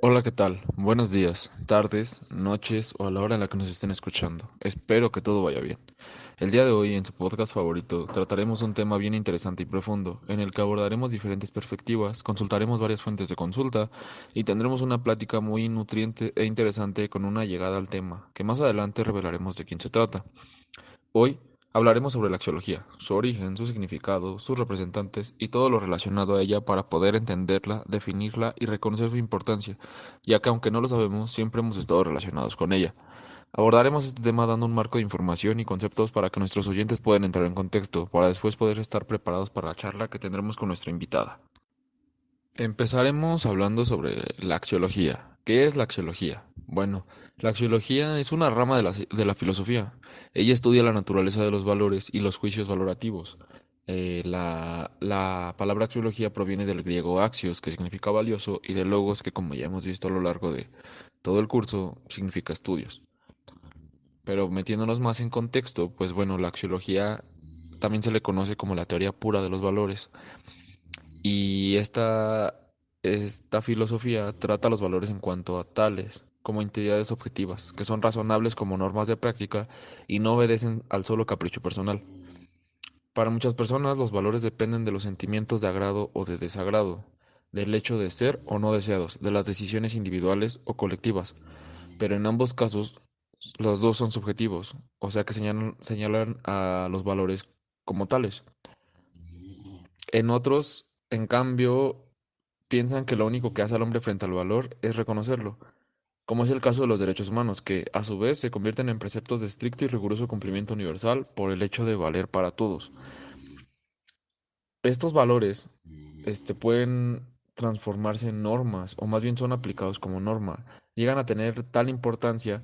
Hola, ¿qué tal? Buenos días, tardes, noches o a la hora en la que nos estén escuchando. Espero que todo vaya bien. El día de hoy, en su podcast favorito, trataremos un tema bien interesante y profundo, en el que abordaremos diferentes perspectivas, consultaremos varias fuentes de consulta y tendremos una plática muy nutriente e interesante con una llegada al tema, que más adelante revelaremos de quién se trata. Hoy hablaremos sobre la axiología, su origen, su significado, sus representantes y todo lo relacionado a ella para poder entenderla, definirla y reconocer su importancia, ya que aunque no lo sabemos, siempre hemos estado relacionados con ella. Abordaremos este tema dando un marco de información y conceptos para que nuestros oyentes puedan entrar en contexto, para después poder estar preparados para la charla que tendremos con nuestra invitada. Empezaremos hablando sobre la axiología. ¿Qué es la axiología? Bueno, la axiología es una rama de la filosofía. Ella estudia la naturaleza de los valores y los juicios valorativos. La palabra axiología proviene del griego axios, que significa valioso, y de logos, que como ya hemos visto a lo largo de todo el curso, significa estudios. Pero metiéndonos más en contexto, pues bueno, la axiología también se le conoce como la teoría pura de los valores. Y esta filosofía trata los valores en cuanto a tales como entidades objetivas, que son razonables como normas de práctica y no obedecen al solo capricho personal. Para muchas personas, los valores dependen de los sentimientos de agrado o de desagrado, del hecho de ser o no deseados, de las decisiones individuales o colectivas, pero en ambos casos los dos son subjetivos, o sea que señalan a los valores como tales. En otros, en cambio, piensan que lo único que hace al hombre frente al valor es reconocerlo, como es el caso de los derechos humanos, que a su vez se convierten en preceptos de estricto y riguroso cumplimiento universal por el hecho de valer para todos. Estos valores, pueden transformarse en normas, o más bien son aplicados como norma. Llegan a tener tal importancia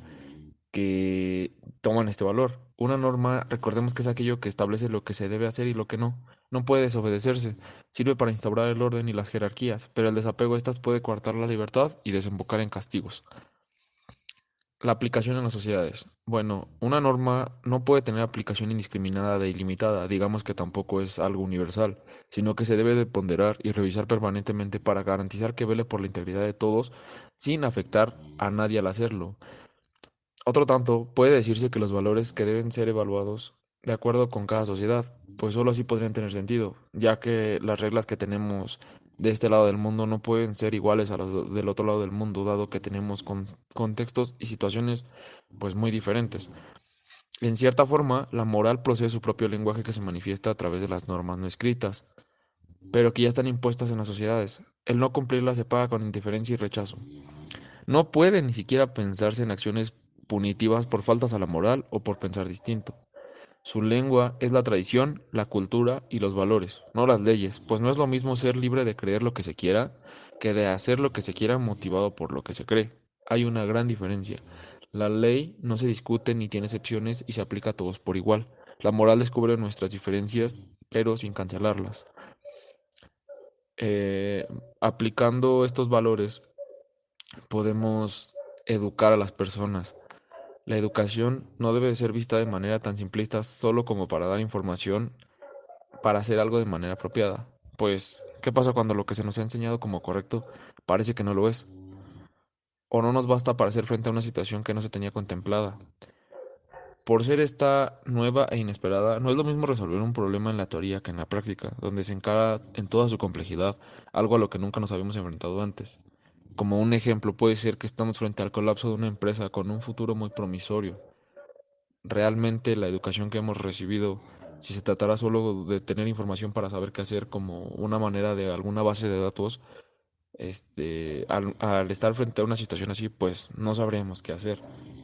que toman este valor. Una norma, recordemos que es aquello que establece lo que se debe hacer y lo que no. No puede desobedecerse. Sirve para instaurar el orden y las jerarquías, pero el desapego a estas puede coartar la libertad y desembocar en castigos. La aplicación en las sociedades. Bueno, una norma no puede tener aplicación indiscriminada e ilimitada, digamos que tampoco es algo universal, sino que se debe de ponderar y revisar permanentemente para garantizar que vele por la integridad de todos sin afectar a nadie al hacerlo. Otro tanto, puede decirse que los valores que deben ser evaluados de acuerdo con cada sociedad, pues solo así podrían tener sentido, ya que las reglas que tenemos de este lado del mundo no pueden ser iguales a las del otro lado del mundo, dado que tenemos contextos y situaciones pues muy diferentes. En cierta forma, la moral posee su propio lenguaje que se manifiesta a través de las normas no escritas, pero que ya están impuestas en las sociedades. El no cumplirlas se paga con indiferencia y rechazo. No puede ni siquiera pensarse en acciones punitivas por faltas a la moral o por pensar distinto. Su lengua es la tradición, la cultura y los valores, no las leyes, pues no es lo mismo ser libre de creer lo que se quiera que de hacer lo que se quiera motivado por lo que se cree. Hay una gran diferencia. La ley no se discute ni tiene excepciones y se aplica a todos por igual. La moral descubre nuestras diferencias, pero sin cancelarlas. Eh, Aplicando estos valores, podemos educar a las personas. La educación no debe de ser vista de manera tan simplista solo como para dar información para hacer algo de manera apropiada. Pues, ¿qué pasa cuando lo que se nos ha enseñado como correcto parece que no lo es? O no nos basta para hacer frente a una situación que no se tenía contemplada. Por ser esta nueva e inesperada, no es lo mismo resolver un problema en la teoría que en la práctica, donde se encara en toda su complejidad algo a lo que nunca nos habíamos enfrentado antes. Como un ejemplo puede ser que estamos frente al colapso de una empresa con un futuro muy promisorio. Realmente la educación que hemos recibido, si se tratara solo de tener información para saber qué hacer como una manera de alguna base de datos, al estar frente a una situación así, pues no sabríamos qué hacer.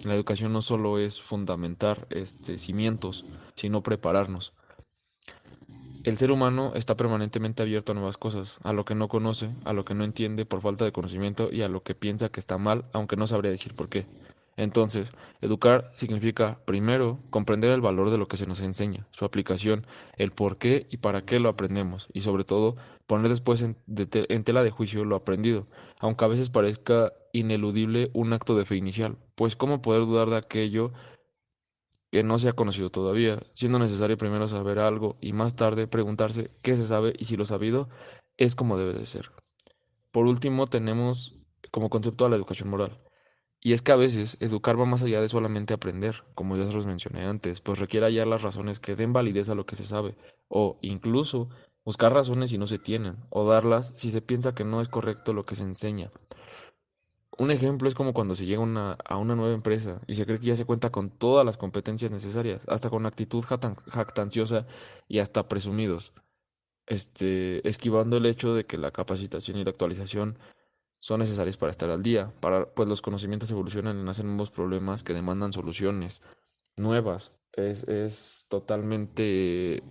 La educación no solo es fundamentar cimientos, sino prepararnos. El ser humano está permanentemente abierto a nuevas cosas, a lo que no conoce, a lo que no entiende por falta de conocimiento y a lo que piensa que está mal, aunque no sabría decir por qué. Entonces, educar significa, primero, comprender el valor de lo que se nos enseña, su aplicación, el por qué y para qué lo aprendemos, y sobre todo, poner después en tela de juicio lo aprendido, aunque a veces parezca ineludible un acto de fe inicial, pues cómo poder dudar de aquello que no se ha conocido todavía, siendo necesario primero saber algo y más tarde preguntarse qué se sabe y si lo sabido es como debe de ser. Por último, tenemos como concepto a la educación moral. Y es que a veces educar va más allá de solamente aprender, como ya se los mencioné antes, pues requiere hallar las razones que den validez a lo que se sabe, o incluso buscar razones si no se tienen, o darlas si se piensa que no es correcto lo que se enseña. Un ejemplo es como cuando se llega a una nueva empresa y se cree que ya se cuenta con todas las competencias necesarias, hasta con actitud jactanciosa y hasta presumidos, esquivando el hecho de que la capacitación y la actualización son necesarias para estar al día, pues los conocimientos evolucionan y nacen nuevos problemas que demandan soluciones nuevas. Es totalmente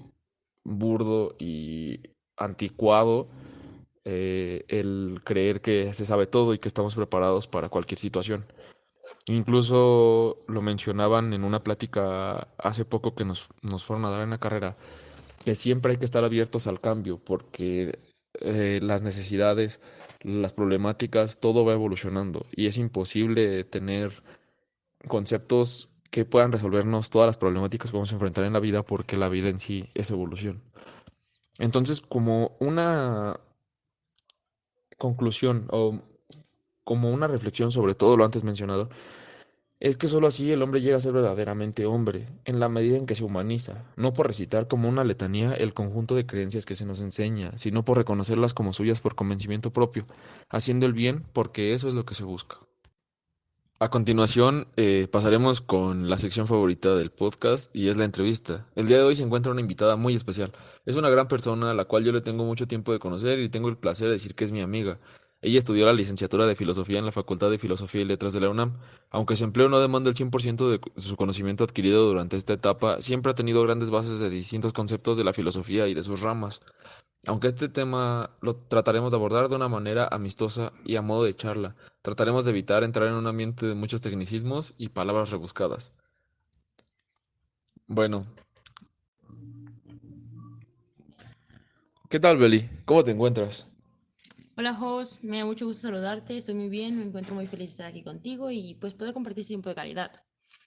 burdo y anticuado el creer que se sabe todo y que estamos preparados para cualquier situación. Incluso lo mencionaban en una plática hace poco que nos fueron a dar en la carrera, que siempre hay que estar abiertos al cambio porque las necesidades, las problemáticas, todo va evolucionando y es imposible tener conceptos que puedan resolvernos todas las problemáticas que vamos a enfrentar en la vida porque la vida en sí es evolución. Entonces, como una conclusión o como una reflexión sobre todo lo antes mencionado, es que solo así el hombre llega a ser verdaderamente hombre, en la medida en que se humaniza, no por recitar como una letanía el conjunto de creencias que se nos enseña, sino por reconocerlas como suyas por convencimiento propio, haciendo el bien porque eso es lo que se busca. A continuación, pasaremos con la sección favorita del podcast y es la entrevista. El día de hoy se encuentra una invitada muy especial. Es una gran persona a la cual yo le tengo mucho tiempo de conocer y tengo el placer de decir que es mi amiga. Ella estudió la licenciatura de Filosofía en la Facultad de Filosofía y Letras de la UNAM. Aunque su empleo no demanda el 100% de su conocimiento adquirido durante esta etapa, siempre ha tenido grandes bases de distintos conceptos de la filosofía y de sus ramas. Aunque este tema lo trataremos de abordar de una manera amistosa y a modo de charla, trataremos de evitar entrar en un ambiente de muchos tecnicismos y palabras rebuscadas. Bueno, ¿qué tal, Beli? ¿Cómo te encuentras? Hola, Jos, me da mucho gusto saludarte, estoy muy bien, me encuentro muy feliz de estar aquí contigo y pues poder compartir este tiempo de calidad.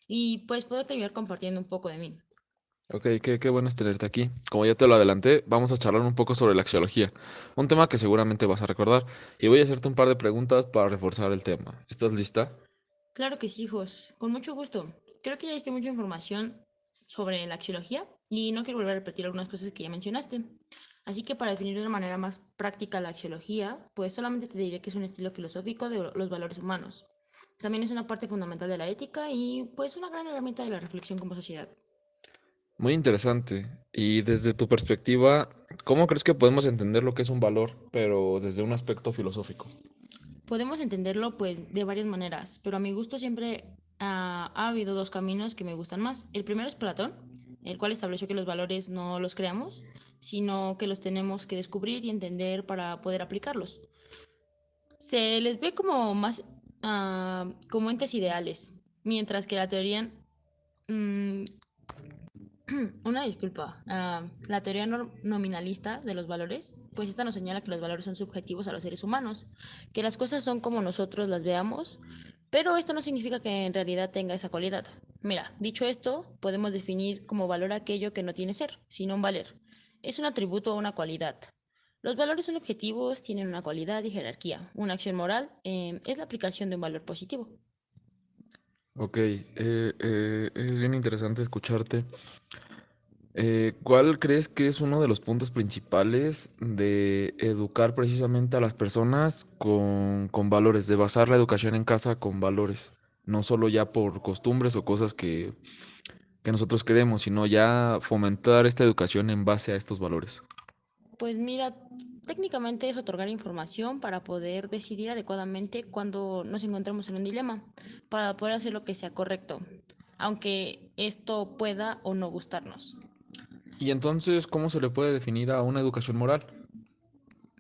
Y pues poder terminar compartiendo un poco de mí. Ok, qué bueno es tenerte aquí. Como ya te lo adelanté, vamos a charlar un poco sobre la axiología, un tema que seguramente vas a recordar, y voy a hacerte un par de preguntas para reforzar el tema. ¿Estás lista? Claro que sí, Jos, con mucho gusto. Creo que ya diste mucha información sobre la axiología y no quiero volver a repetir algunas cosas que ya mencionaste. Así que para definir de una manera más práctica la axiología, pues solamente te diré que es un estilo filosófico de los valores humanos. También es una parte fundamental de la ética y pues una gran herramienta de la reflexión como sociedad. Muy interesante. Y desde tu perspectiva, ¿cómo crees que podemos entender lo que es un valor, pero desde un aspecto filosófico? Podemos entenderlo pues de varias maneras, pero a mi gusto siempre ha habido dos caminos que me gustan más. El primero es Platón, el cual estableció que los valores no los creamos, sino que los tenemos que descubrir y entender para poder aplicarlos. Se les ve como más como entes ideales, mientras que la teoría, mm, una disculpa, la teoría nominalista de los valores, pues esta nos señala que los valores son subjetivos a los seres humanos, que las cosas son como nosotros las veamos, pero esto no significa que en realidad tenga esa cualidad. Mira, dicho esto, podemos definir como valor aquello que no tiene ser, sino un valer. Es un atributo o una cualidad. Los valores son objetivos, tienen una cualidad y jerarquía. Una acción moral es la aplicación de un valor positivo. Ok, es bien interesante escucharte. ¿Cuál crees que es uno de los puntos principales de educar precisamente a las personas con valores, de basar la educación en casa con valores? No solo ya por costumbres o cosas que nosotros queremos, sino ya fomentar esta educación en base a estos valores. Pues mira, técnicamente es otorgar información para poder decidir adecuadamente cuando nos encontramos en un dilema, para poder hacer lo que sea correcto, aunque esto pueda o no gustarnos. Y entonces, ¿cómo se le puede definir a una educación moral?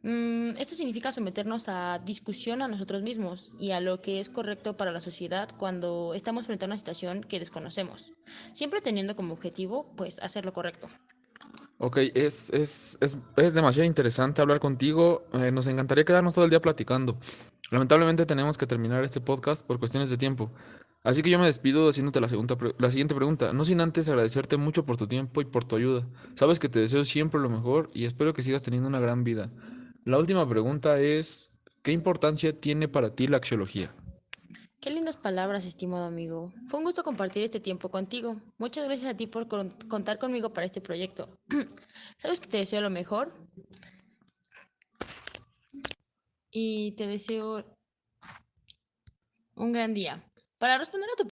Esto significa someternos a discusión a nosotros mismos y a lo que es correcto para la sociedad cuando estamos frente a una situación que desconocemos, siempre teniendo como objetivo, pues, hacer lo correcto. Ok, es demasiado interesante hablar contigo. Nos encantaría quedarnos todo el día platicando. Lamentablemente tenemos que terminar este podcast por cuestiones de tiempo. Así que yo me despido haciéndote la siguiente pregunta. No sin antes agradecerte mucho por tu tiempo y por tu ayuda. Sabes que te deseo siempre lo mejor y espero que sigas teniendo una gran vida. La última pregunta es, ¿Qué importancia tiene para ti la axiología? Qué lindas palabras, estimado amigo. Fue un gusto compartir este tiempo contigo. Muchas gracias a ti por contar conmigo para este proyecto. Sabes que te deseo lo mejor y te deseo un gran día. Para responder a tu